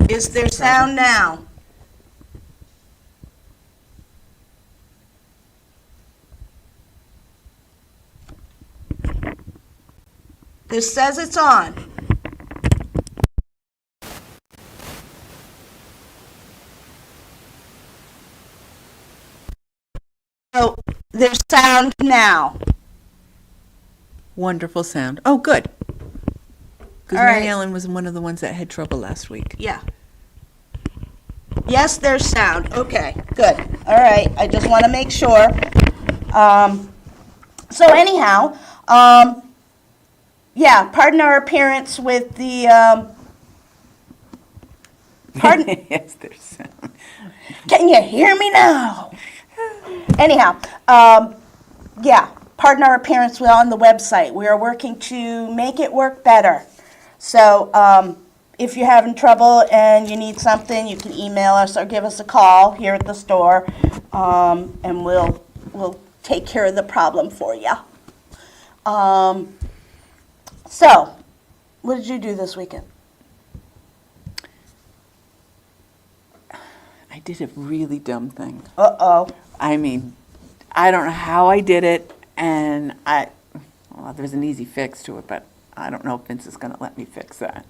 Is there sound now? This says it's on. So there's sound now. Wonderful sound. Oh, good. Because All right. Mary Ellen was one of the ones that had trouble last week. Yeah. Yes, there's sound. Okay, good. All right, I just want to make sure. So anyhow, yeah, pardon our appearance with the, pardon, Yes, there's sound. can you hear me now? Anyhow, yeah, pardon our appearance on the website. We are working to make it work better. So, if you're having trouble and you need something, you can email us or give us a call here at the store, and we'll take care of the problem for you. So, what did you do this weekend? I did a really dumb thing. Uh-oh. I mean, I don't know how I did it, and well, there's an easy fix to it, but I don't know if Vince is going to let me fix that.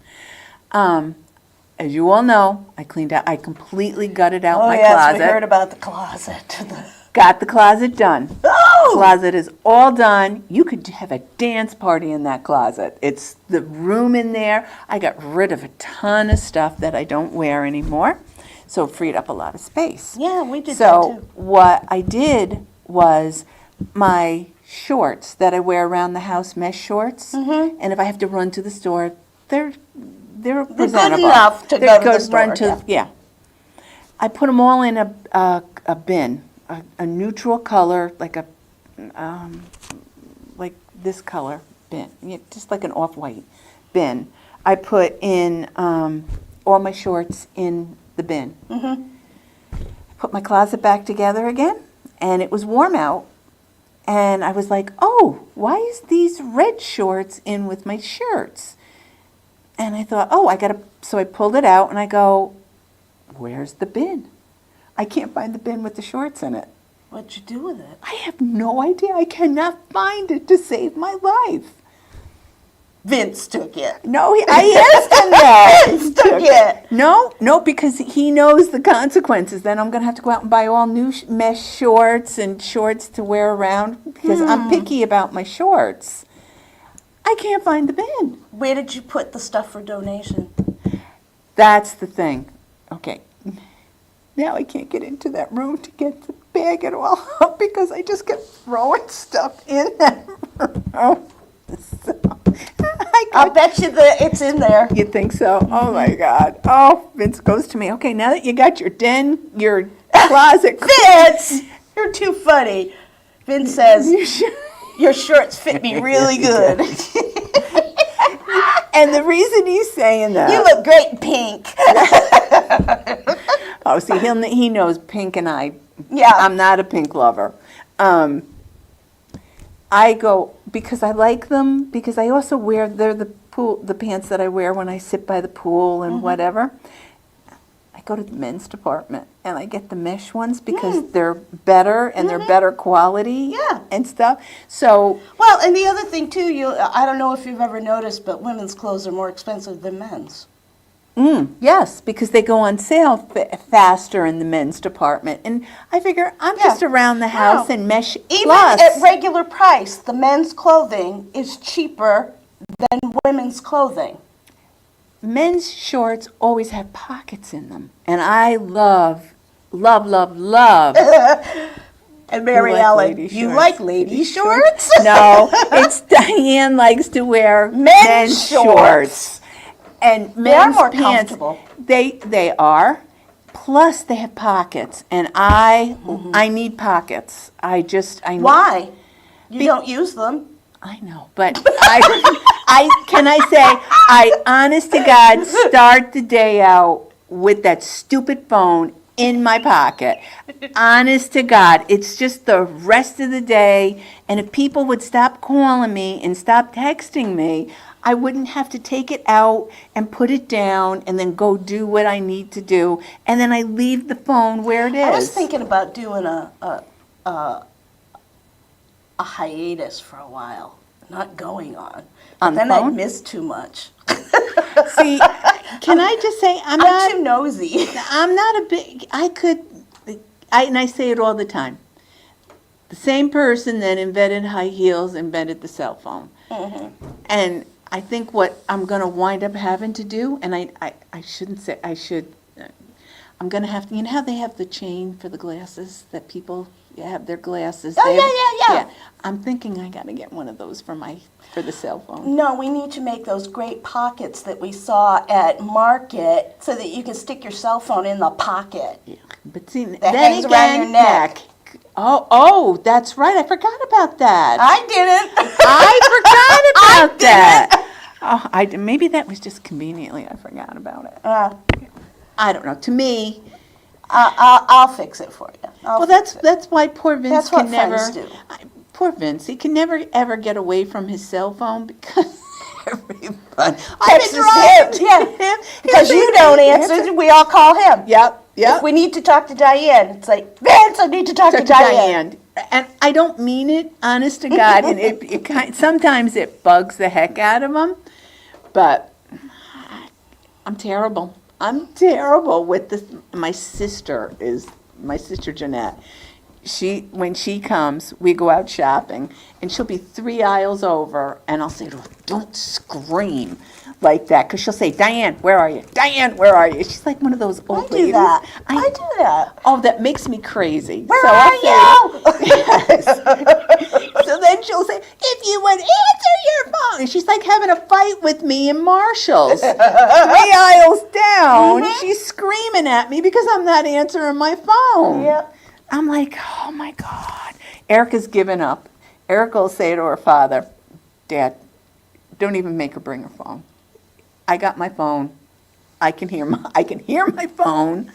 As you all know, I completely gutted out my yes, closet. we heard about the closet. Got the closet done. Oh! Closet is all done. You could have a dance party in that closet. It's the room in there. I got rid of a ton of stuff that I don't wear anymore, so it freed up a lot of space. Yeah, we did that So too. what I did was my shorts that I wear around the house, mesh shorts, and if I have to run to the store, they're presentable. enough to go to the store, Run to, yeah. I put them all in a bin, a neutral color, like like this color bin, just like an off-white bin. I put in all my shorts in the bin. I put my closet back together again, and it was warm out, and I was like, oh, why is these red shorts in with my shirts? And I thought, oh, so I pulled it out, and I go, where's the bin? I can't find the bin with the shorts in it. What'd you do with it? I have no idea. I cannot find it to save my life. Vince took it. No, I asked him that. Vince took it. No, because he knows the consequences. Then I'm going to have to go out and buy all new mesh shorts and shorts to wear around because I'm picky about my shorts. I can't find the bin. Where did you put the stuff for donation? That's the thing. Okay. Now I can't get into that room to get the bag at all because I just kept throwing stuff in that room. So, I'll bet you that it's in there. You think so? Oh my God. Oh, Vince goes to me, okay, now that you got your closet. Vince! You're too funny. Vince says, your shorts fit me really good. And the reason he's saying that. You look great in pink. Oh, see, he knows pink and Yeah. I'm not a pink lover. I go, because I like them, because I also they're the pants that I wear when I sit by the pool and whatever. I go to the men's department and I get the mesh ones because they're better and they're better quality and stuff. So, well, and the other thing too, I don't know if you've ever noticed, but women's clothes are more expensive than men's. Yes, because they go on sale faster in the men's department. And I figure I'm just around the house and mesh Even plus. at regular price, the men's clothing is cheaper than women's clothing. Men's shorts always have pockets in them. And I love, love, love, love. And Mary Ellen, you like lady shorts? No, it's Diane likes to wear men's shorts. And men's They are more pants, comfortable. They are. Plus, they have pockets, and I need pockets. I need. Why? You don't use them. I know, but I honest to God, start the day out with that stupid phone in my pocket. Honest to God, it's just the rest of the day. And if people would stop calling me and stop texting me, I wouldn't have to take it out and put it down and then go do what I need to do. And then I leave the phone where it is. I was thinking about doing a hiatus for a while, not going on. But On the then phone? I'd miss too much. See, can I just say, I'm too nosy. I'm not a big, and I say it all the time. The same person that invented high heels invented the cell phone. Mm-hmm. And I think what I'm going to wind up having to do, and I shouldn't say, I'm going to have to, you know how they have the chain for the glasses that people have their glasses? Oh, They have- yeah. I'm thinking I got to get one of those for the cell phone. No, we need to make those great pockets that we saw at Market so that you can stick your cell phone in the pocket. Yeah. But see, That then hangs again, around your neck. Oh, that's right. I forgot about that. I didn't. I forgot about that. Oh, maybe that was just conveniently I forgot about it. I don't know. To me, I'll fix it for you. well, that's why poor Vince That's what can never. friends do. Poor Vince, he can never ever get away from his cell phone because everybody. Texts him, yeah. Because you don't answer, we all call him. Yep. If we need to talk to Diane, it's like, Vince, I need to talk to Diane. And I don't mean it, honest to God, and sometimes it bugs the heck out of him, but I'm terrible. I'm terrible with this. My sister Jeanette. When she comes, we go out shopping, and she'll be 3 aisles over, and I'll say to her, "Don't scream like that," because she'll say, "Diane, where are you? Diane, where are you?" She's like one of those old ladies. I do that. Oh, that makes me crazy. Where are you? Yes. So then she'll say, "If you would answer your phone," and she's like having a fight with me in Marshall's, 3 aisles down. Mm-hmm. She's screaming at me because I'm not answering my phone. Yep. I'm like, oh my God. Erica's given up. Erica will say to her father, "Dad, don't even make her bring her phone. I got my phone. I can hear my phone.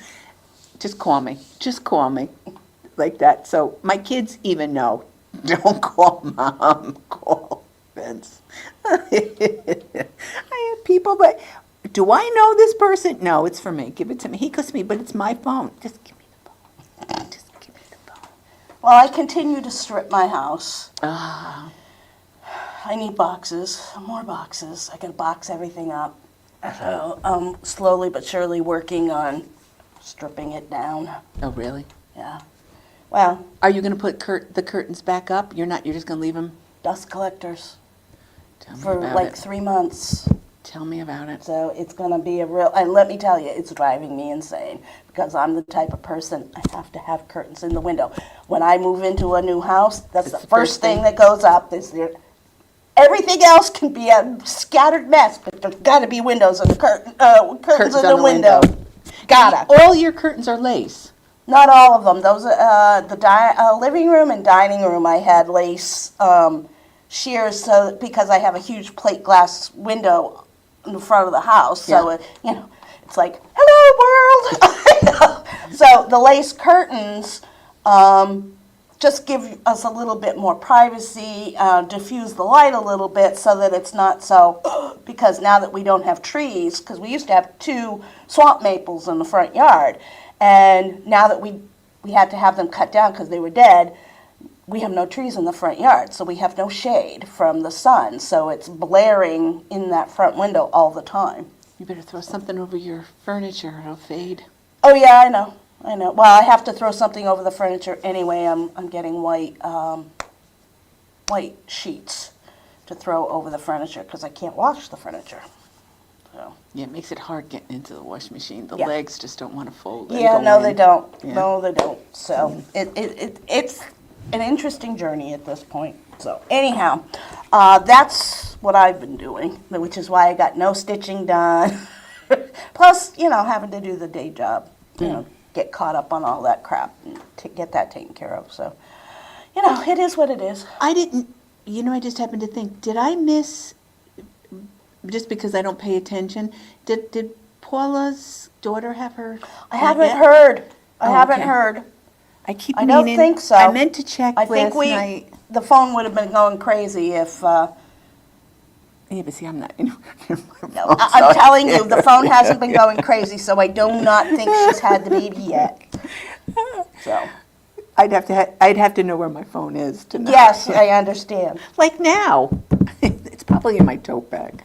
Just call me. Just call me." Like that. So my kids even know, don't call Mom, call Vince. I have people that, do I know this person? No, it's for me. Give it to me. He goes to me, but it's my phone. Just give me the phone. Just give me the phone. Well, I continue to strip my house. Ah. I need boxes, more boxes. I gotta box everything up. So I'm slowly but surely working on stripping it down. Oh, really? Yeah. Well, Are you going to put the curtains back up? You're just going to leave them? dust collectors Tell me for about like it. 3 months. Tell me about it. So it's gonna be a real, and let me tell you, it's driving me insane because I'm the type of person, I have to have curtains in the window. When I move into a new house, that's the first thing that goes up. Everything else can be a scattered mess, but there's gotta be windows in the curtains in the window. Gotta. All your curtains are lace. Not all of them. Those the living room and dining room. I had lace shears, so because I have a huge plate glass window in the front of the house, so Yeah. it's like, hello world. So the lace curtains just give us a little bit more privacy, diffuse the light a little bit, so that it's not so. Because now that we don't have trees, because we used to have 2 swamp maples in the front yard. And now that we had to have them cut down because they were dead, we have no trees in the front yard, so we have no shade from the sun. So it's blaring in that front window all the time. You better throw something over your furniture. It'll fade. Oh yeah, I know. Well, I have to throw something over the furniture anyway. I'm getting white sheets to throw over the furniture because I can't wash the furniture. So. Yeah, it makes it hard getting into the washing machine. The Yeah. legs just don't want to fold. and Yeah, go no, in. they don't. Yeah. No, they don't. So it's an interesting journey at this point. So anyhow, that's what I've been doing, which is why I got no stitching done. Plus, having to do the day job, get caught up on all that crap and to get that taken care of. So, it is what it is. I didn't, I just happened to think, did I miss, just because I don't pay attention, did Paula's daughter have her? I haven't yet? heard. I Oh, haven't okay. heard. I keep I meaning. don't think so. I meant to check I think last night. the phone would have been going crazy if, Yeah, but see, I'm not. You know, no, I'm telling you, the phone hasn't been going crazy, so I do not think she's had the baby yet. So, I'd have to know where my phone is to know. yes, I understand. Like now. It's probably in my tote bag.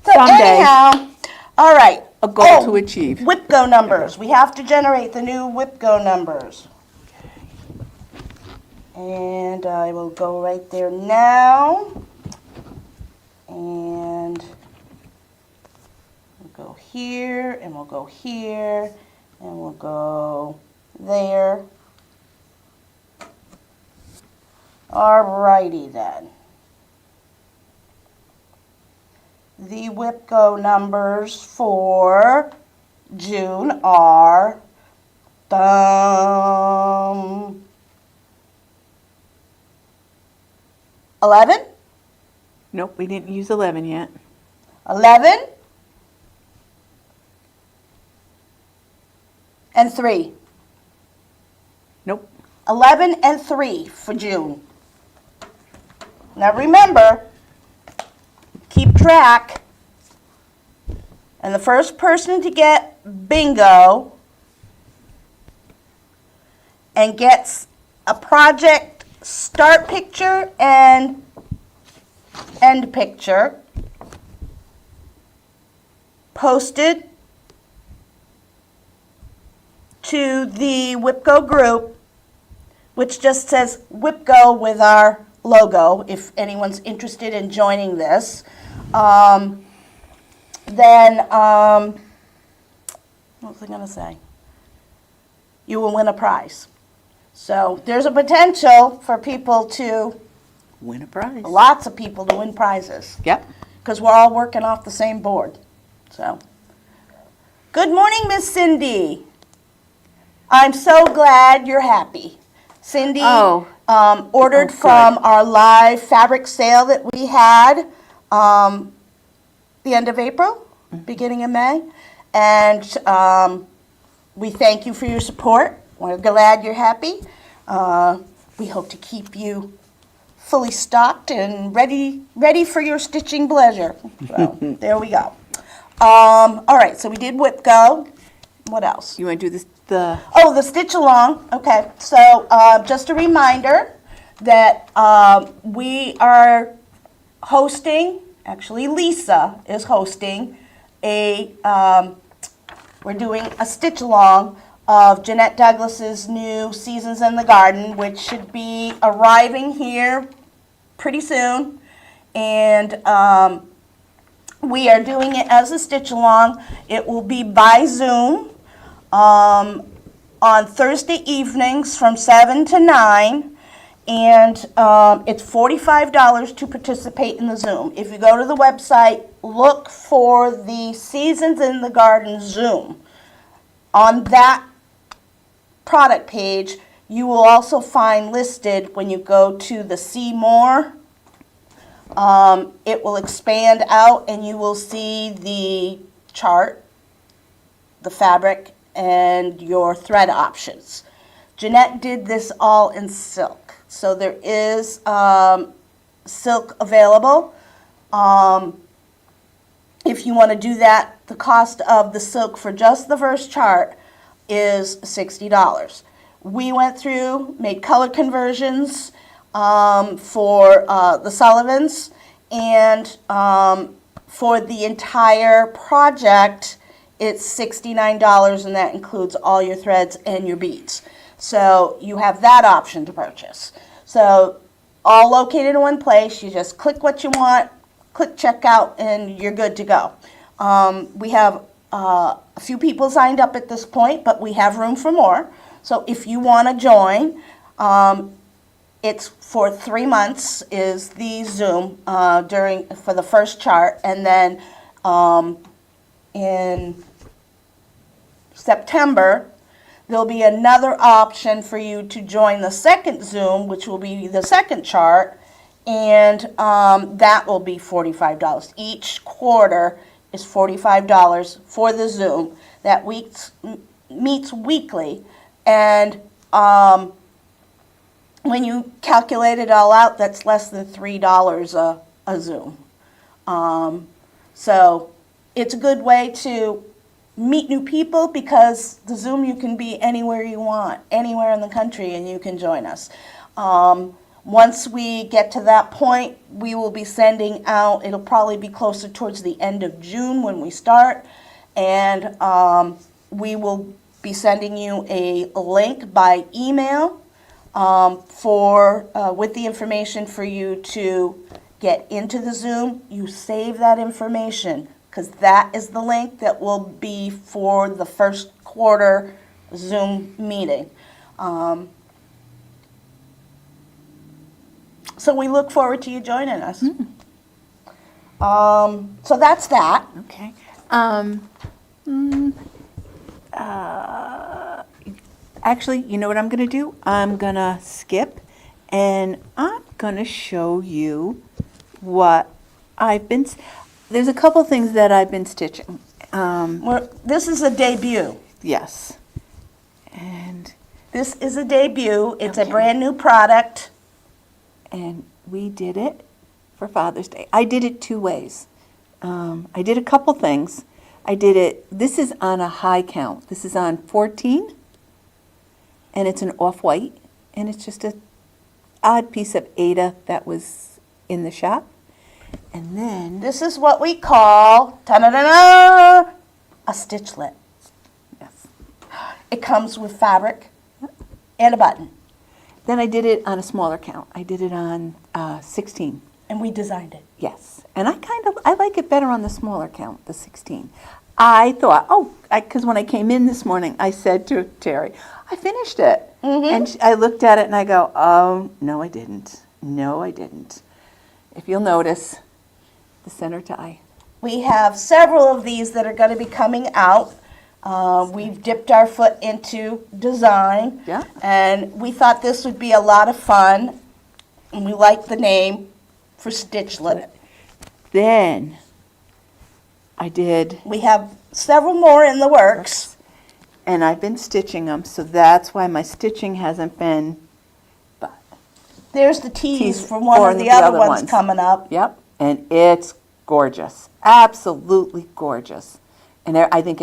So Someday. anyhow, all right. A goal to achieve. WIPGO numbers. We have to generate the new WIPGO numbers. And I will go right there now. And we'll go here, and we'll go here, and we'll go there. Alrighty then. The WIPGO numbers for June are 11, Nope, we didn't use 11 yet. 11, and 3. Nope. 11 and 3 for June. Now remember, keep track, and the first person to get bingo and gets a project start picture and end picture posted to the WIPGO group, which just says WIPGO with our logo, if anyone's interested in joining this. Then, what was I going to say? You will win a prize. So there's a potential for people to, Win a prize. lots of people to win prizes, Yep. because we're all working off the same board. So, good morning, Miss Cindy. I'm so glad you're happy. Cindy Oh. ordered Oh, good. from our live fabric sale that we had the end of April, beginning of May. And we thank you for your support. We're glad you're happy. We hope to keep you fully stocked and ready for your stitching pleasure. So there we go. All right, so we did WIPGO. What else? You want to do this? Oh, the stitch along. Okay, so just a reminder that we are hosting, actually Lisa is hosting we're doing a stitch along of Jeanette Douglas's new Seasons in the Garden, which should be arriving here pretty soon. And we are doing it as a stitch along. It will be by Zoom. On Thursday evenings from 7 to 9, and it's $45 to participate in the Zoom. If you go to the website, look for the Seasons in the Garden Zoom. On that product page, you will also find listed when you go to the See More, it will expand out and you will see the chart, the fabric, and your thread options. Jeanette did this all in silk. So there is silk available. If you want to do that, the cost of the silk for just the first chart is $60. We went through, made color conversions for the Sullivans, and for the entire project, it's $69, and that includes all your threads and your beads. So you have that option to purchase. So all located in one place. You just click what you want, click checkout, and you're good to go. We have a few people signed up at this point, but we have room for more. So if you want to join, it's for 3 months is the Zoom for the first chart, and then in September, there'll be another option for you to join the second Zoom, which will be the second chart, and that will be $45. Each quarter is $45 for the Zoom that meets weekly. And when you calculate it all out, that's less than $3 a Zoom. So it's a good way to meet new people, because the Zoom, you can be anywhere you want, anywhere in the country, and you can join us. Once we get to that point, we will be sending out, it'll probably be closer towards the end of June when we start, and we will be sending you a link by email with the information for you to get into the Zoom. You save that information, because that is the link that will be for the first quarter Zoom meeting. So we look forward to you joining us. So that's that. Okay. Actually, you know what I'm going to do? I'm going to skip, and I'm going to show you what I've been... There's a couple things that I've been stitching. This is a debut. Yes. And This is a debut. It's a Okay. brand new product. and we did it for Father's Day. I did it two ways. I did a couple things. I did it, this is on a high count. This is on 14, and it's an off-white, and it's just a odd piece of Ada that was in the shop. And then, This is what we call, ta-da-da-da, a stitchlet. yes. It comes with fabric and a button, Then I did it on a smaller count. I did it on 16. and we designed it. Yes, and I like it better on the smaller count, the 16. I thought, because when I came in this morning, I said to Terry, I finished it. And I looked at it and I go, oh, no, I didn't. No, I didn't. If you'll notice, the center tie. We have several of these that are going to be coming out. We've dipped our foot into design. Yeah. And we thought this would be a lot of fun. And we like the name for Stitchlet. Then I did, We have several more in the works. and I've been stitching them, so that's why my stitching hasn't been, but, There's the tease Tease for one for of the the other other ones ones. coming up. yep, and it's gorgeous. Absolutely gorgeous. And I think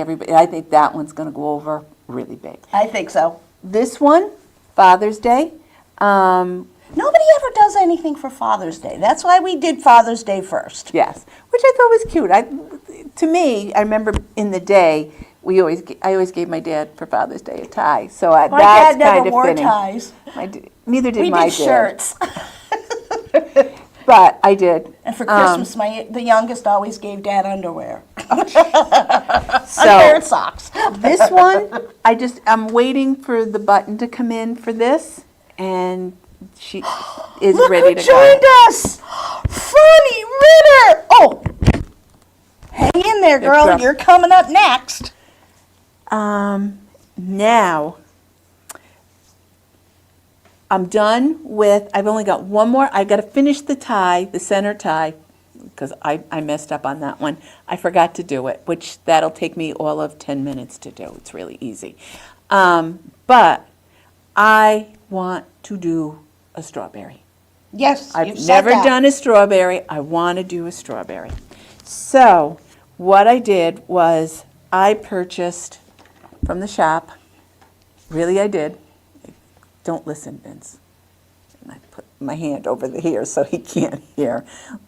that one's going to go over really big. I think so. This one, Father's Day, Nobody ever does anything for Father's Day. That's why we did Father's Day first. yes, which I thought was cute. To me, I remember in the day, I always gave my dad for Father's Day a tie, so My that's dad never kind of wore fitting. ties. Neither did We my did shirts. but I did. And for Christmas, the youngest always gave Dad underwear. So Underwear and socks. this one, I'm waiting for the button to come in for this, and she is Look ready who to joined go. us! Funny Ritter! Oh, hang in there, girl. girl. You're coming up next. Now, I'm done with, I've only got one more. I got to finish the tie, the center tie, because I messed up on that one. I forgot to do it, which that'll take me all of 10 minutes to do. It's really easy. But I want to do a strawberry. Yes, I've you've said never that. done a strawberry. I want to do a strawberry. So what I did was I purchased from the shop, really I did. Don't listen, Vince. And I put my hand over here so he can't hear,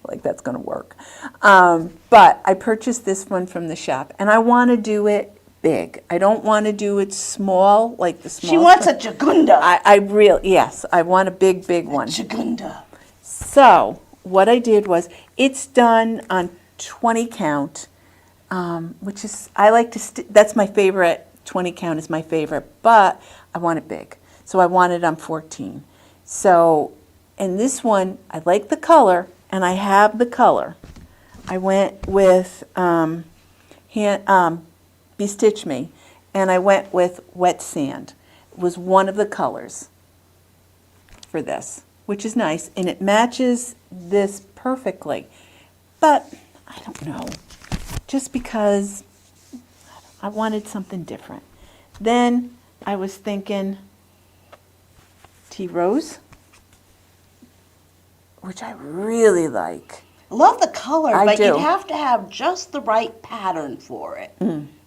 like that's going to work. But I purchased this one from the shop, and I want to do it big. I don't want to do it small, like the small. She wants a Jagunda. Yes, I want a big, big one. Jagunda. So what I did was, it's done on 20 count, which is, I like to, that's my favorite, 20 count is my favorite, but I want it big. So I want it on 14. So, and this one, I like the color, and I have the color. I went with Bestitch Me, and I went with Wet Sand. It was one of the colors for this, which is nice, and it matches this perfectly. But I don't know. just because I wanted something different. Then I was thinking tea rose, which I really like. Love the color, I but do. you'd have to have just the right pattern for it.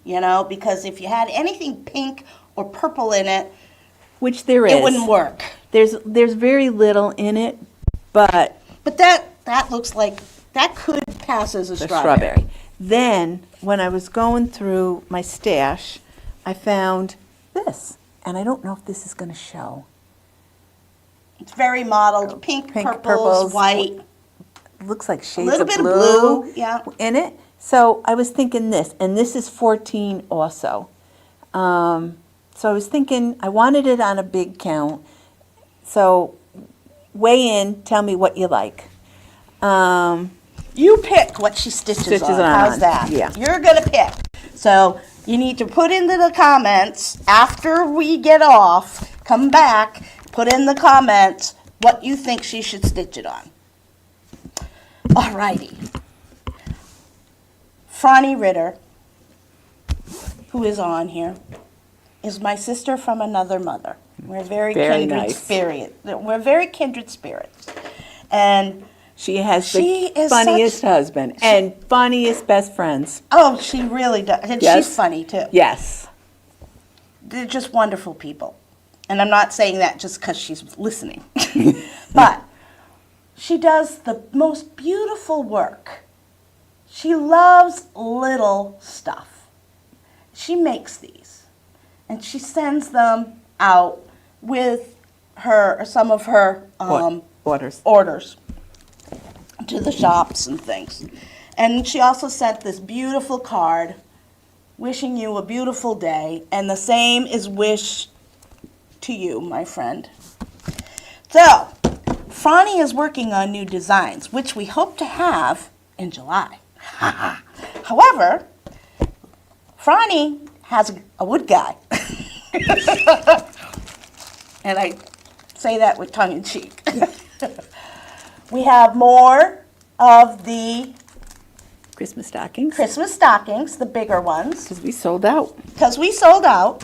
You know, because if you had anything pink or purple in it, Which there is. it wouldn't work. There's very little in it, but But that looks like that could pass as a the strawberry. Then, when I was going through my stash, I found this. And I don't know if this is going to show. It's very modeled, pink, purples, purples, white. Looks like A shades little of bit blue, of blue, yeah. in it. So I was thinking this, and this is 14 also. So I was thinking, I wanted it on a big count. So weigh in, tell me what you like. You pick what she stitches on. How's that? Yeah. You're going to pick. So you need to put into the comments after we get off, come back, put in the comments what you think she should stitch it on. Alrighty. Franny Ritter, who is on here, is my sister from another mother. We're very kindred nice. spirits. We're very kindred spirits. And She has She the is funniest such- husband and funniest best friends. oh, she really does. And Yes. she's funny too. Yes. They're just wonderful people. And I'm not saying that just because she's listening. But she does the most beautiful work. She loves little stuff. She makes these. And she sends them out with some of her Orders. orders to the shops and things. And she also sent this beautiful card wishing you a beautiful day, and the same is wished to you, my friend. So, Franny is working on new designs, which we hope to have in July. However, Franny has a wood guy. And I say that with tongue in cheek. We have more of the Christmas stockings. Christmas stockings, the bigger ones, Because we sold out. because we sold out.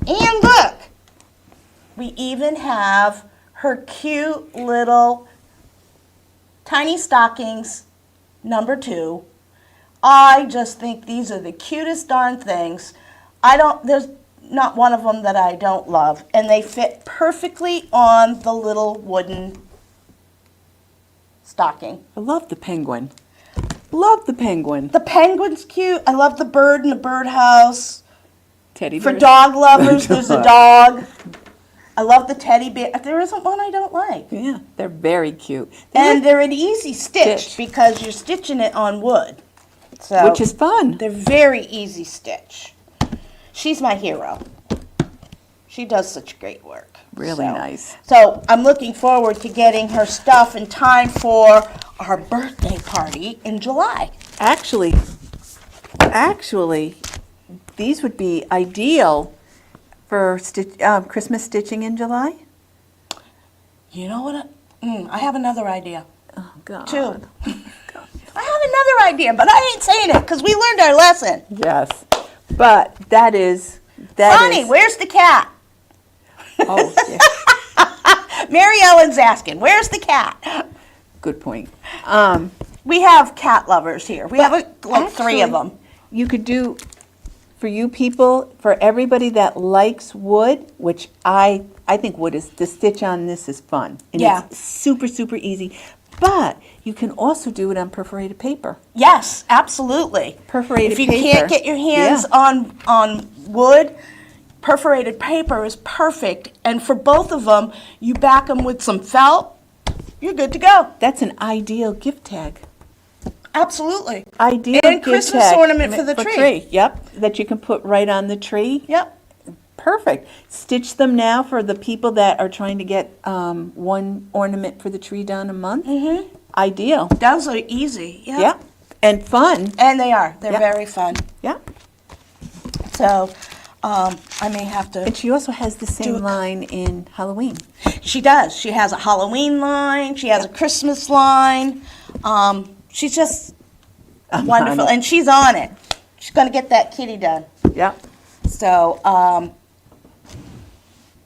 And look, we even have her cute little tiny stockings, number 2. I just think these are the cutest darn things. There's not one of them that I don't love. And they fit perfectly on the little wooden stocking. I love the penguin. Love the penguin. The penguin's cute. I love the bird in the birdhouse. Teddy For bear. dog lovers, there's a dog. I love the teddy bear. There isn't one I don't like. Yeah, they're very cute. And they're an easy stitch Stitch. because you're stitching it on wood. So Which is fun. they're very easy stitch. She's my hero. She does such great work. Really So- nice. So I'm looking forward to getting her stuff in time for our birthday party in July. Actually, these would be ideal for Christmas stitching in July. You know what? I have another idea. Oh, God. Too. I have another idea, but I ain't saying it because we learned our lesson. Yes. But that is. Bonnie, where's the cat? Oh, yeah. Mary Ellen's asking, where's the cat? Good point. We have cat lovers here. We have like 3 of Actually, them. You could do, for you people, for everybody that likes wood, which I think wood is, the stitch on this is fun. And Yeah. it's super, super easy. But you can also do it on perforated paper. Yes, absolutely. Perforated If you paper. can't get your hands on wood, perforated paper is perfect. And for both of them, you back them with some felt, you're good to go. That's an ideal gift tag. Absolutely. Ideal And gift Christmas tag ornament for the tree. Yep, that you can put right on the tree. Yep. Perfect. Stitch them now for the people that are trying to get one ornament for the tree done a month. Mm-hmm. Ideal. Those are easy. Yep. Yeah. And fun. And they are. They're Yep. very fun. Yeah. So I may have to. And she also has the same a- line in Halloween. She does. She has a Halloween line. She has a Christmas line. She's just I'm Wonderful, on it. and she's on it. She's going to get that kitty done. Yep. So,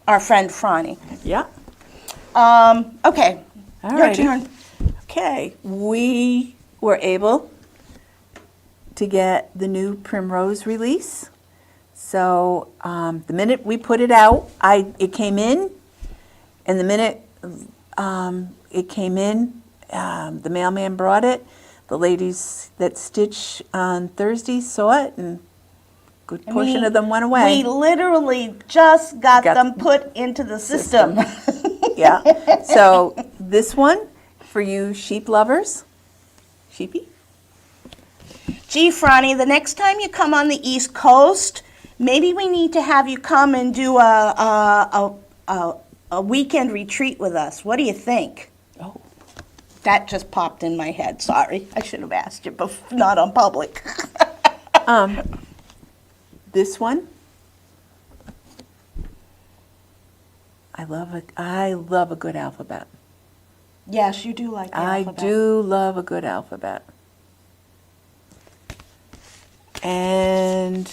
our friend Franny. Yep. Okay, All your righty. turn. Okay, we were able to get the new Primrose release. So the minute we put it out, it came in, and the minute it came in, the mailman brought it. The ladies that stitch on Thursday saw it, and a good portion of them went away. We literally just got Got them put into the system. Yeah. So this one for you sheep lovers, sheepy. Gee, Franny, the next time you come on the East Coast, maybe we need to have you come and do a weekend retreat with us. What do you think? Oh. That just popped in my head. Sorry, I should have asked you, but not on public. This one, I love a good alphabet. Yes, you do like the I alphabet. do love a good alphabet. And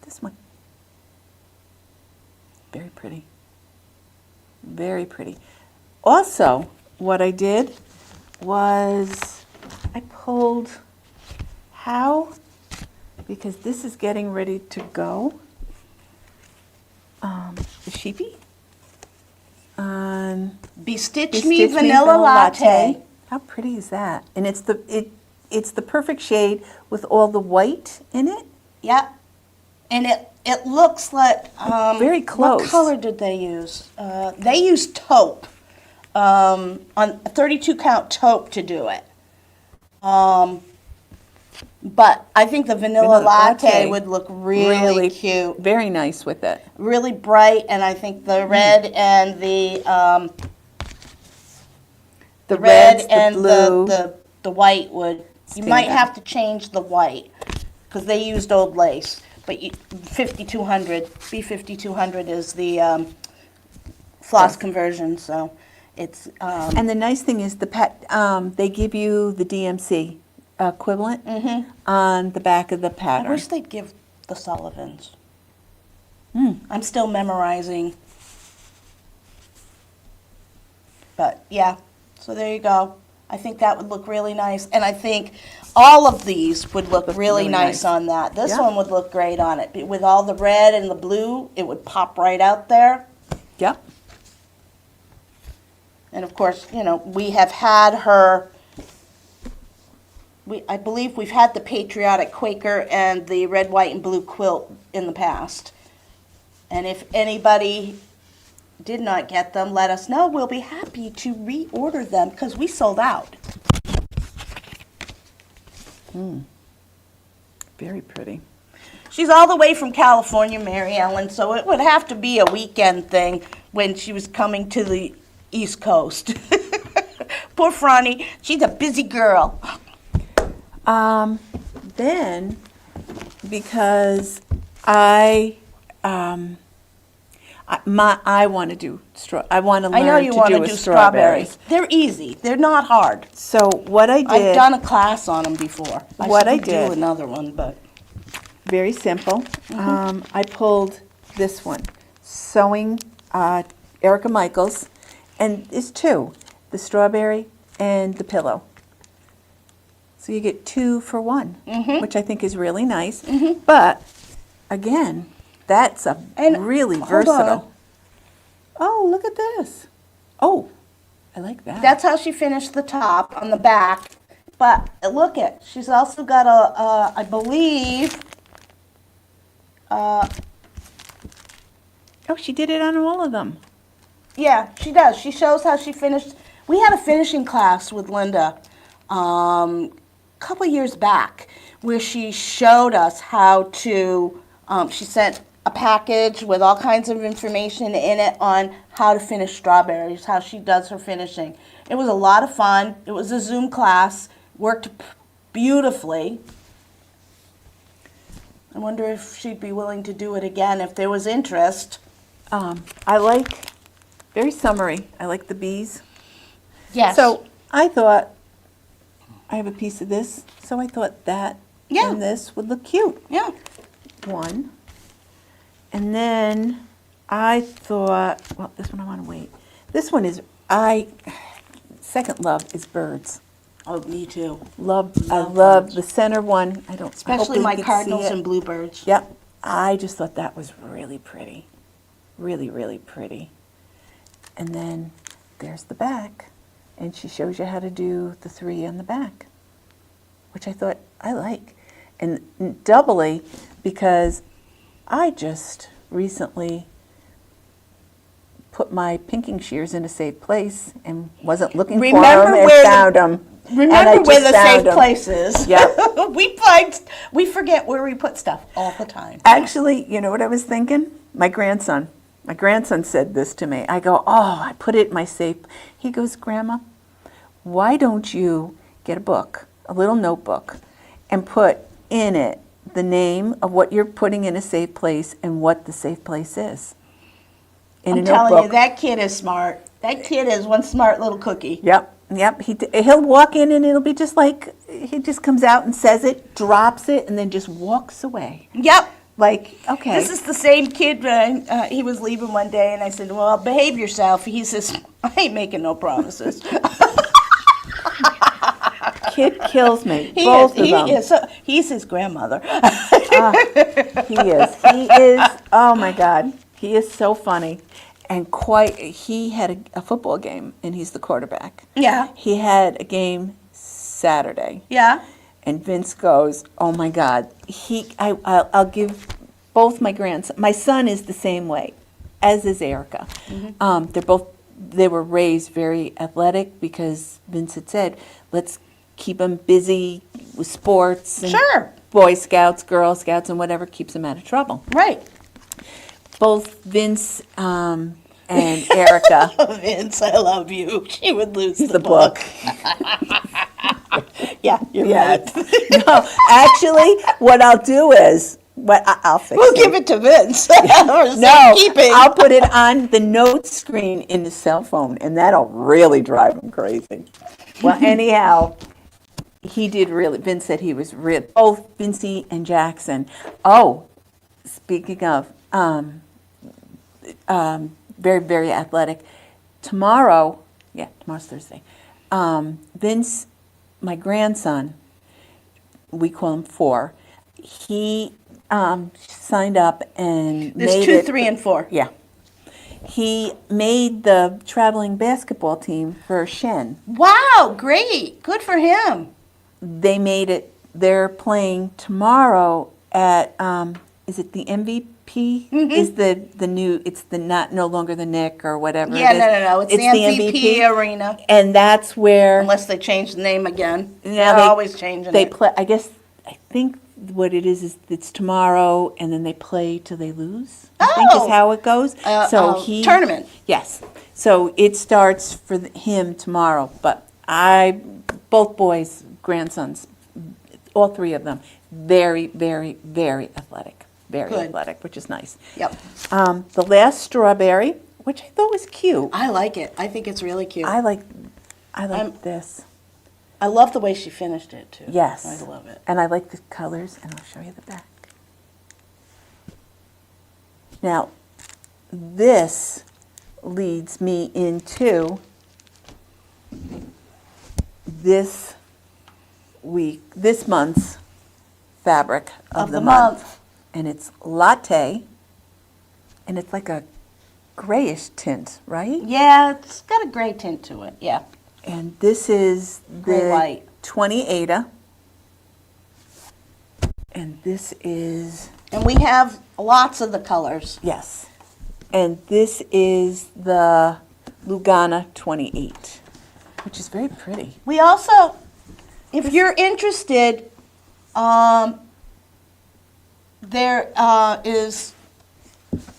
this one, very pretty. Very pretty. Also, what I did was I pulled because this is getting ready to go, the sheepy on Bestitch Me Vanilla Latte. How pretty is that? And it's the perfect shade with all the white in it. Yep. And it looks like Very close. What color did they use? They used taupe, on a 32 count taupe to do it. But I think the vanilla latte would look really cute, Very nice with it. really bright, and I think the red and the reds, the blue. the white would. You Stand might out. have to change the white because they used old lace. But 5200 B5200 is the floss conversion, so it's. And the nice thing is they give you the DMC equivalent on the back of the I pattern. wish they'd give the Sullivans. I'm still memorizing. But yeah, so there you go. I think that would look really nice, and I think all of these would look really nice on that. This Yeah. one would look great on it. With all the red and the blue, it would pop right out there. Yep. And of course, we have had her, I believe we've had the Patriotic Quaker and the red, white, and blue quilt in the past. And if anybody did not get them, let us know. We'll be happy to reorder them because we sold out. Very pretty. She's all the way from California, Mary Ellen, so it would have to be a weekend thing when she was coming to the East Coast. Poor Franny, she's a busy girl. Then, because I want to do I want to I know learn you to want to do a do strawberry. strawberries. They're easy. They're not hard. So what I did, I've done a class on them before. What I should did- do another one, but very simple. I pulled this one, Sewing Erica Michaels, and it's two, the strawberry and the pillow. So you get 2 for 1, which I think is really nice. But again, that's really hold versatile. on. Oh, look at this. Oh, I like that. that's how she finished the top on the back. But look at, she's also got I believe, oh, she did it on all of them. yeah, she does. She shows how she finished. We had a finishing class with Linda a couple years back where she showed us how to, she sent a package with all kinds of information in it on how to finish strawberries, how she does her finishing. It was a lot of fun. It was a Zoom class, worked beautifully. I wonder if she'd be willing to do it again if there was interest. I like, very summery. I like the bees. Yes. So I thought, I have a piece of this, so I thought that Yeah. and this would look cute. Yeah. One. And then I thought, well, this one I want to wait. This one is, second love is birds. Oh, me too. I Love love birds. the center one. I hope Especially that my you can see cardinals it. and bluebirds. Yep. I just thought that was really pretty. Really, really pretty. And then there's the back. And she shows you how to do the 3 on the back, which I thought I like. And doubly because I just recently put my pinking shears in a safe place and wasn't looking for them and found them. Remember where the safe place is. Yep. We forget where we put stuff all the time. Actually, you know what I was thinking? My grandson said this to me. I go, oh, I put it in my safe. He goes, Grandma, why don't you get a book, a little notebook, and put in it the name of what you're putting in a safe place and what the safe place is? I'm telling you, that kid is smart. That kid is one smart little cookie. Yep. He'll walk in and it'll be just like, he just comes out and says it, drops it, and then just walks away. Yep. Like, okay. This is the same kid. He was leaving one day, and I said, well, behave yourself. He says, I ain't making no promises. Kid kills me. Both of them. He's his grandmother. He is, oh my God. He is so funny. And he had a football game, and he's the quarterback. Yeah. He had a game Saturday. Yeah. And Vince goes, oh my God. I'll give both my grandsons. My son is the same way, as is Erica. Mm-hmm. They were raised very athletic because Vince had said, let's keep them busy with sports. And Sure. Boy Scouts, Girl Scouts, and whatever keeps them out of trouble. Right. Both Vince and Erica. Vince, I love you. She would lose the book. Yeah, you're Yeah. right. No, actually, what I'll do is, I'll fix We'll it. give it to Vince. No, Keep it. I'll put it on the note screen in the cell phone, and that'll really drive him crazy. Well, anyhow, Vince said he was both Vincey and Jackson. Oh, speaking of, very, very athletic. Tomorrow's Thursday. Vince, my grandson, we call him 4, he signed up and There's 2, 3, and 4. Yeah. He made the traveling basketball team for Shen. Wow, great. Good for him. They made it. They're playing tomorrow at, is it the MVP? Mm-hmm. Is the new, it's no longer the Nick or whatever Yeah, it is. no. It's the MVP arena. And that's where. Unless they change the name again. Yeah, They're always changing they it. play. I think what it is it's tomorrow, and then they play till they lose. I think is how it goes. Tournament. Yes. So it starts for him tomorrow. But both boys, grandsons, all 3 of them, very, very, very athletic. Very Good. athletic, which is nice. Yep. The last strawberry, which I thought was cute. I like it. I think it's really cute. I like this. I love the way she finished it, too. Yes. I love it. And I like the colors, and I'll show you the back. Now, this leads me into this month's fabric of the month. And it's latte, and it's like a grayish tint, right? Yeah, it's got a gray tint to it, yeah. And this is Gray the light. 20 Ada. And this is, And we have lots of the colors. yes. And this is the Lugana 28, which is very pretty. We also, if you're interested, there is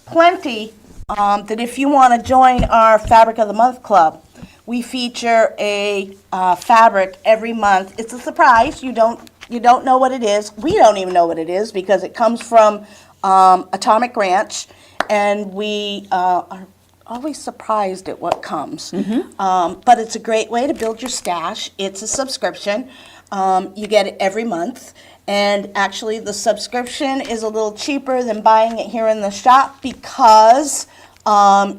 plenty that if you want to join our Fabric of the Month Club, we feature a fabric every month. It's a surprise. You don't know what it is. We don't even know what it is because it comes from Atomic Ranch, and we are always surprised at what comes. But it's a great way to build your stash. It's a subscription. You get it every month. And actually, the subscription is a little cheaper than buying it here in the shop because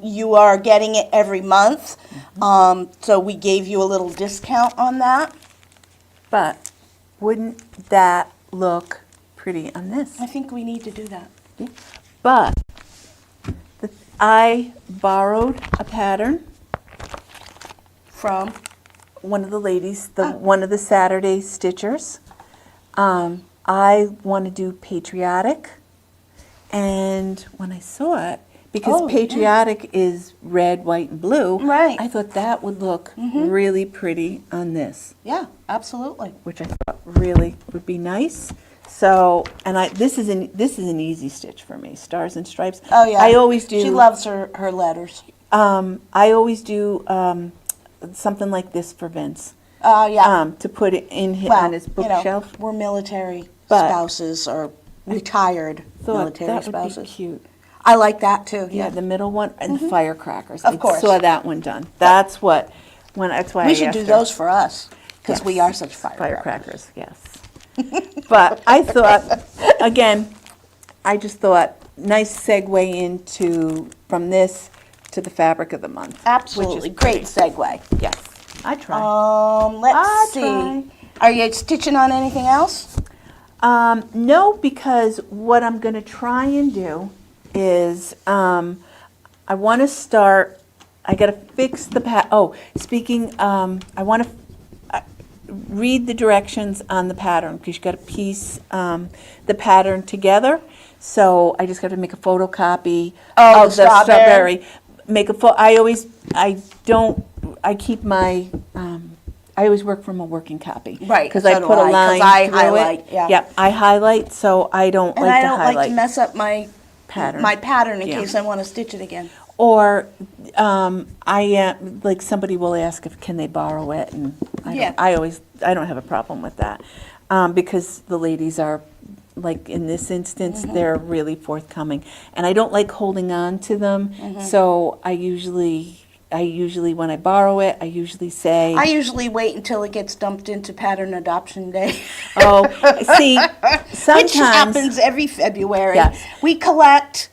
you are getting it every month. So we gave you a little discount on that. But wouldn't that look pretty on this? I think we need to do that. But I borrowed a pattern From? one of the ladies, one of the Saturday stitchers. I want to do patriotic, and when I saw it, because patriotic is red, white, and blue, Right. I thought that would look really pretty on this, Yeah, absolutely. which I thought really would be nice. So, and this is an easy stitch for me, stars and stripes. Oh, yeah. I always do. She loves her letters. I always do something like this for Vince. Yeah. To put it on his you know, bookshelf. we're military But- spouses or retired Thought military that would be spouses. cute. I like that too. Yeah, Yeah. the middle one and firecrackers. Of I course. saw that one done. That's why We should do those for us because we are such firecrackers. Firecrackers, yes. But I thought, again, I just thought nice segue into from this to the fabric of the month. Absolutely. Great segue. Yes, I try. Let's see. try. Are you stitching on anything else? No, because what I'm going to try and do is I want to start. I got to fix the speaking. I want to read the directions on the pattern because you got to piece the pattern together. So I just got to make a photocopy Oh, of the the strawberry. Make a I keep my. I always work from a working copy. Right, Because so I do put a I, 'cause line I through highlight, it. yeah. Yep, I highlight, so I don't And like I to don't highlight. like to mess up my Pattern. my pattern in Yeah. case I want to stitch it again. Or like somebody will ask if can they borrow it, and Yeah. I don't have a problem with that because the ladies are like in this instance they're really forthcoming, and I don't like holding on to them. So I usually when I borrow it, I usually say, I usually wait until it gets dumped into pattern adoption day. oh, see, sometimes Which happens every February. Yes. We collect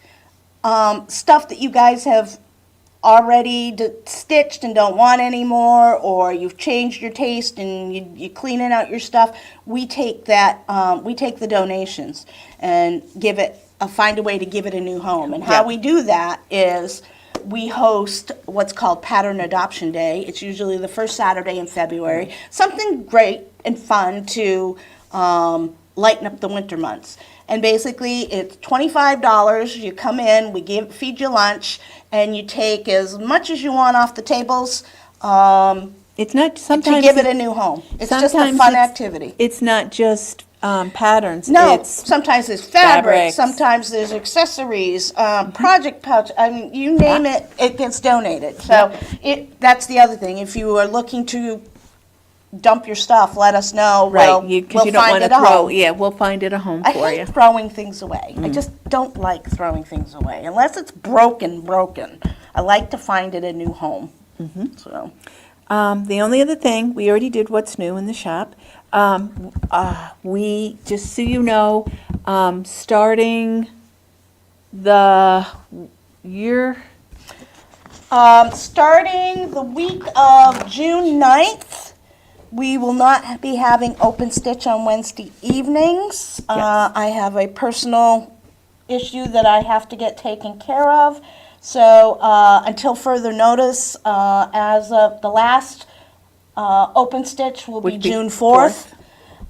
stuff that you guys have already stitched and don't want anymore, or you've changed your taste and you're cleaning out your stuff. We take that, we take the donations and find a way to give it a new home. And how Yeah. we do that is we host what's called Pattern Adoption Day. It's usually the first Saturday in February. Something great and fun to lighten up the winter months. And basically, it's $25. You come in, we feed you lunch, and you take as much as you want off the tables it's not to sometimes give it a new home. It's just a sometimes fun it's- activity. It's not just patterns. No, It's sometimes there's fabric, fabrics. sometimes there's accessories, project pouch. I mean, you name it, it gets donated. So that's the other thing. If you are looking to dump your stuff, let us know. right, because we'll you don't find want it to a throw. home. Yeah, we'll find it a home I for hate you. throwing things away. I just don't like throwing things away unless it's broken. I like to find it a new home. So The only other thing, we already did what's new in the shop. We, just so you know, starting the year, starting the week of June 9th, we will not be having open stitch on Wednesday evenings. I have a personal issue that I have to get taken care of. So until further notice, as of the last open stitch will be Would be June 4th.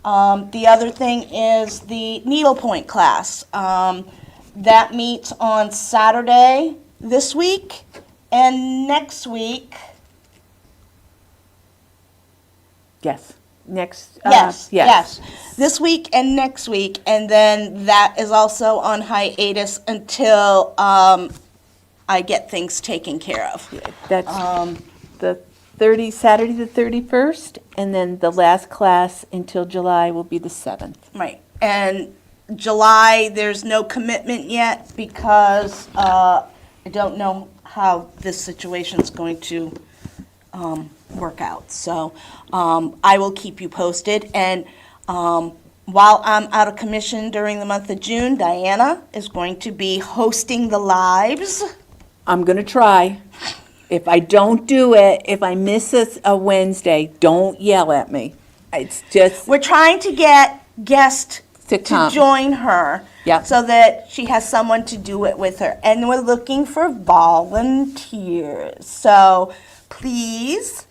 The other thing is the needlepoint class. That meets on Saturday this week and next week. yes, next. Yes. This week and next week, and then that is also on hiatus until I get things taken care of. That's the Saturday the 31st, and then the last class until July will be the 7th. Right. And July, there's no commitment yet because I don't know how this situation is going to work out. So I will keep you posted. And while I'm out of commission during the month of June, Diana is going to be hosting the lives. I'm going to try. If I don't do it, if I miss a Wednesday, don't yell at me. It's just We're trying to get guests to to come. join her, Yep. so that she has someone to do it with her. And we're looking for volunteers. So please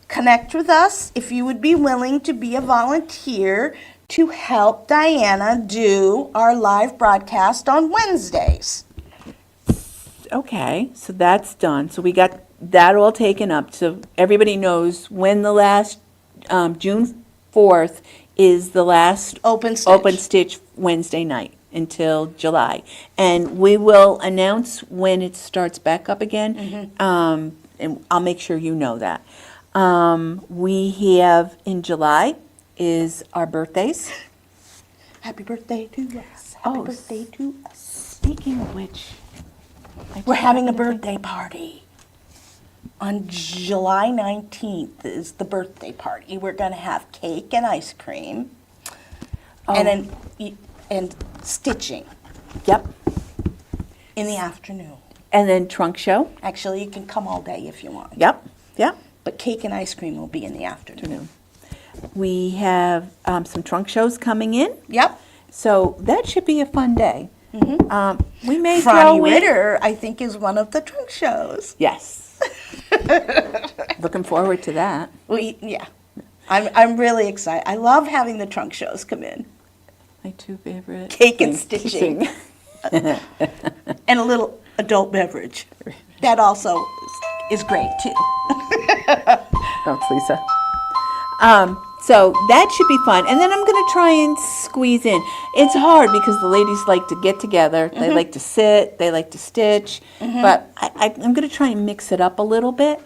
connect with us if you would be willing to be a volunteer to help Diana do our live broadcast on Wednesdays. Okay, so that's done. So we got that all taken up. So everybody knows when the last, June 4th is the last Open Stitch. Open Stitch Wednesday night until July. And we will announce when it starts back up again. And I'll make sure you know that. We have, in July, is our birthdays. Happy birthday to us. Happy Oh, birthday to us. Speaking of which, We're having a birthday party. On July 19th is the birthday party. We're going to have cake and ice cream. And then and stitching Yep. in the afternoon. And then trunk show. Actually, you can come all day if you want. Yep. Yep. But cake and ice cream will be in the afternoon. We have some trunk shows coming in, Yep. so that should be a fun day. We may Franny throw in. Ritter, I think, is one of the trunk shows. Yes. Looking forward to that. Yeah. I'm really excited. I love having the trunk shows come in. My two favorite. Cake and things to stitching. sing. And a little adult beverage. That also is great, too. Thanks, Lisa. So that should be fun. And then I'm going to try and squeeze in. It's hard because the ladies like to get together. They like to sit. They like to stitch. But I'm going to try and mix it up a little bit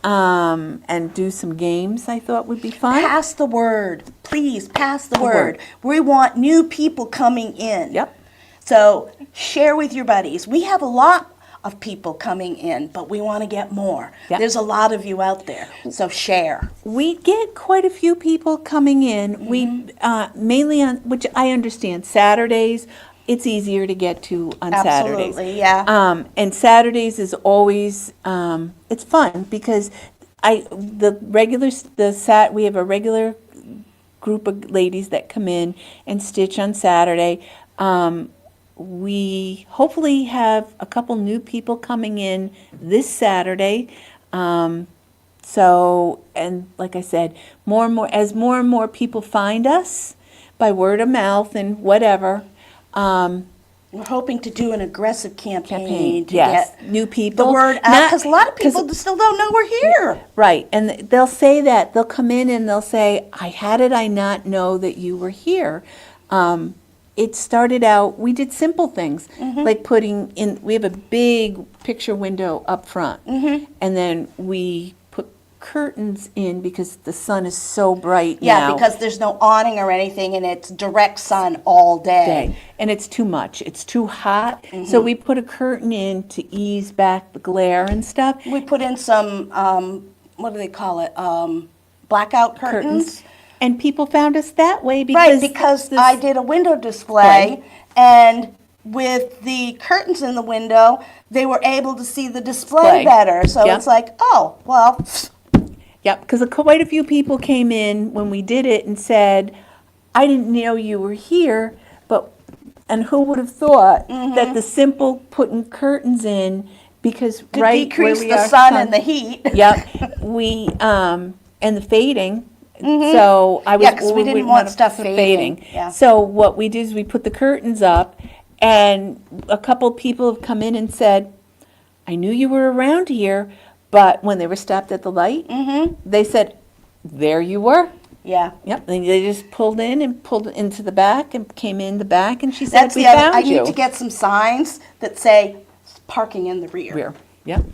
and do some games I thought would be fun. Pass the word. Please, pass the word. We want new people coming in. Yep. So share with your buddies. We have a lot of people coming in, but we want to get more. Yep. There's a lot of you out there, so share. We get quite a few people coming in. We mainly on, which I understand, Saturdays. It's easier to get to on Saturdays. Absolutely, yeah. And Saturdays is always it's fun because we have a regular group of ladies that come in and stitch on Saturday. We hopefully have a couple new people coming in this Saturday. So, and like I said, as more and more people find us by word of mouth and whatever, We're hoping to do an aggressive campaign to yes, get new people. the word out, because a lot of people still don't know we're here. Right, and they'll say that. They'll come in and they'll say, how did I not know that you were here? It started out, we did simple things, like we have a big picture window up front, and then we put curtains in because the sun is so bright Yeah, now. because there's no awning or anything, and it's direct sun all day. And it's too much. It's too hot. So we put a curtain in to ease back the glare and stuff. We put in some, what do they call it, blackout curtains. And people found us that way because Right, because I did a window display, and with the curtains in the window, they were able to see the display better. So Yep. it's like, oh, well, Yep, because quite a few people came in when we did it and said, I didn't know you were here, and who would have thought that the simple putting curtains in, because to right decrease where we the are, sun and the heat. Yep, and the fading. So I was, Yeah, 'cause we didn't want stuff fading. Yeah. So what we did is we put the curtains up, and a couple people have come in and said, I knew you were around here, but when they were stopped at the light, they said, there you were. Yeah. Yep, they just pulled in and pulled into the back and came in the back, and she said, That's we the other, found I you. need to get some signs that say parking in the rear. Rear. Yep,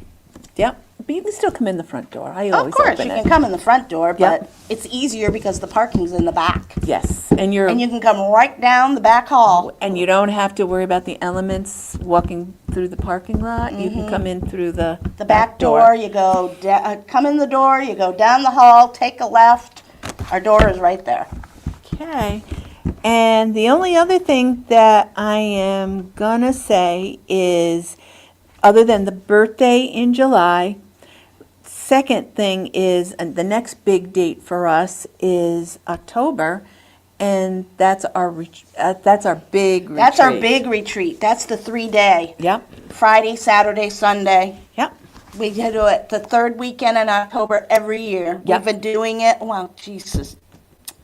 yep. But you can still come in the front door. I Of always course, open you it. can come in the front door, but Yep. it's easier because the parking's in the back. Yes, and And you can come right down the back hall. you don't have to worry about the elements walking through the parking lot. You can come in through the back door, you go, come in the door, you go down the hall, take a left. Our door is right there. Okay. And the only other thing that I am gonna say is, other than the birthday in July, second thing is, and the next big date for us is October, and that's our big retreat. That's our big retreat. That's the 3-day. Yep, Friday, Saturday, Sunday. yep. We do it the third weekend in October every year. Yep. We've been doing it, well, Jesus,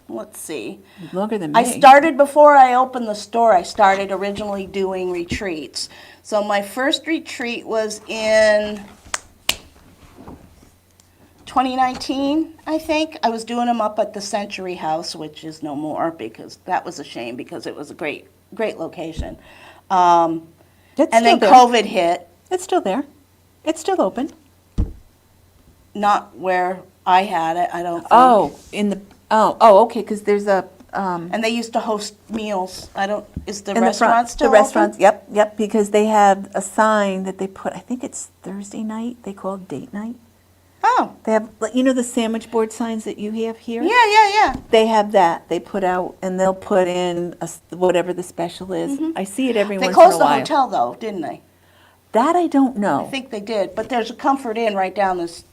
let's see. Longer than me. I started before I opened the store. I started originally doing retreats. So my first retreat was in 2019, I think. I was doing them up at the Century House, which is no more because that was a shame because it was a great location. It's And still then there. COVID hit, It's still there. It's still open. not where I had it, I don't think. Okay, because there's a, And they used to host meals. Is the in the restaurant front, still the restaurants, open? yep, because they have a sign that they put, I think it's Thursday night, they call it date night. Oh, They have, like, you know the sandwich board signs that you have here? yeah. They have that, they put out, and they'll put in whatever the special is. I see it every They once in a closed the while. hotel though, didn't they? That I don't I know. think they did, but there's a Comfort Inn right down this,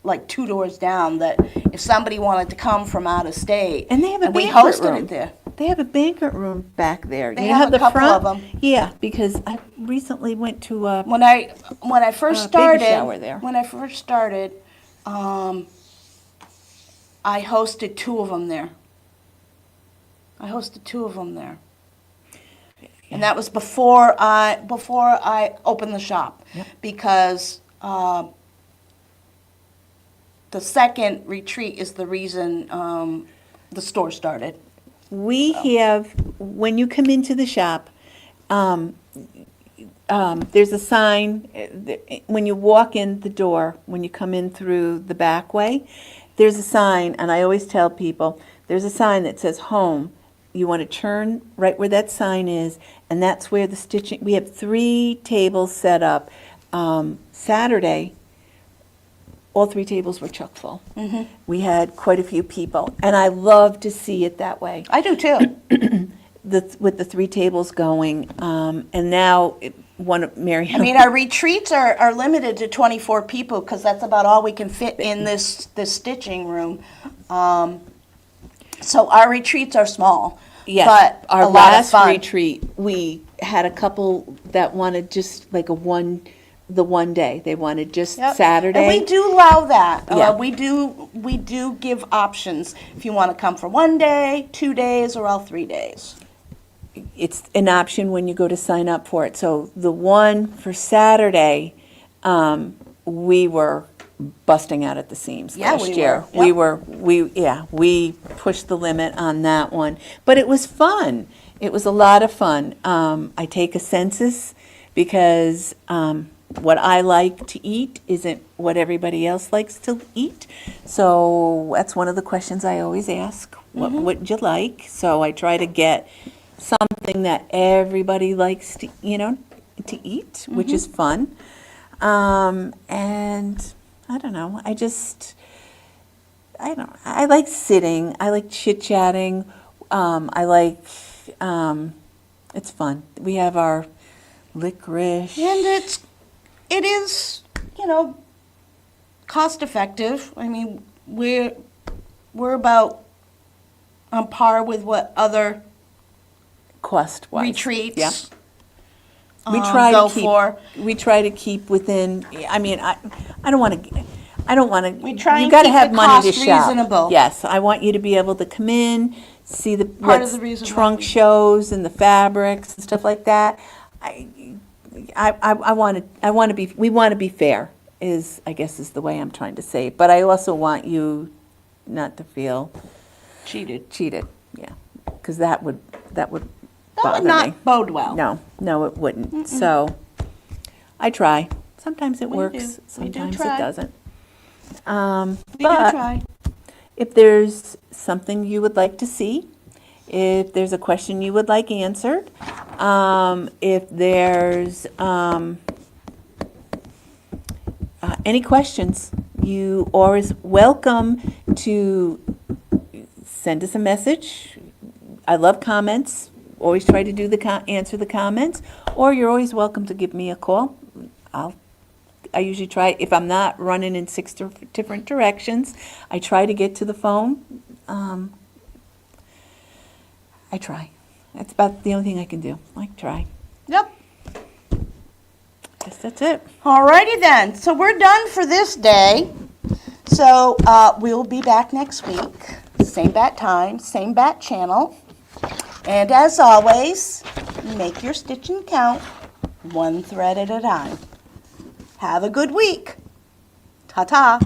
like 2 doors down, that if somebody wanted to come from out of state. And they have a we banquet hosted room. it there. They have a banquet room back there. They You have a the couple front? of 'em. Yeah, because I recently went to a, When I first baby started, shower there. I hosted 2 of them there. And that was before I opened the shop. Yep. Because the second retreat is the reason the store started. we have, when you come into the shop, there's a sign, when you walk in the door, when you come in through the back way, there's a sign, and I always tell people, there's a sign that says home. You want to turn right where that sign is, and that's where the stitching, we have 3 tables set up. Saturday, all 3 tables were chock full. We had quite a few people, and I love to see it that way. I do too. With the 3 tables going, and now one of Mary. I mean, our retreats are limited to 24 people because that's about all we can fit in this stitching room. So our retreats are small, Yes, but our a lot of last fun. retreat, we had a couple that wanted just like the one day. They wanted just Yep. Saturday. And we do allow that. Yeah. We do give options if you want to come for 1 day, 2 days, or all 3 days. It's an option when you go to sign up for it. So the one for Saturday, we were busting out at the seams Yeah, last we year. were. Yep. We pushed the limit on that one. But it was fun. It was a lot of fun. I take a census because what I like to eat isn't what everybody else likes to eat. So that's one of the questions I always ask. What would you like? So I try to get something that everybody likes to, to eat, which is fun. And I don't know, I like sitting, I like chit-chatting, it's fun. We have our licorice. And it is, cost effective. I mean, we're about on par with what other Cost-wise. retreats Yeah. We try go to keep, for. we try to keep within, I mean, I don't want to, We try you and got to keep have the money to cost shop. reasonable. Yes, I want you to be able to come in, see the Part of what's the reason why trunk we- shows and the fabrics and stuff like that. I want to be, we want to be fair I guess is the way I'm trying to say it. But I also want you not to feel cheated, yeah, because that would That would bother me. not bode well. No, it wouldn't. So I try. Sometimes it We works, do. We do sometimes try. it doesn't. We do But try. if there's something you would like to see, if there's a question you would like answered, If there's any questions, you are always welcome to send us a message. I love comments. Always try to do answer the comments, or you're always welcome to give me a call. I usually try, if I'm not running in 6 different directions, I try to get to the phone. I try. That's about the only thing I can do. I try. Yep. Guess that's it. Alrighty then. So we're done for this day. So we'll be back next week. Same bat time, same bat channel. And as always, make your stitching count, one thread at a time. Have a good week. Ta-ta.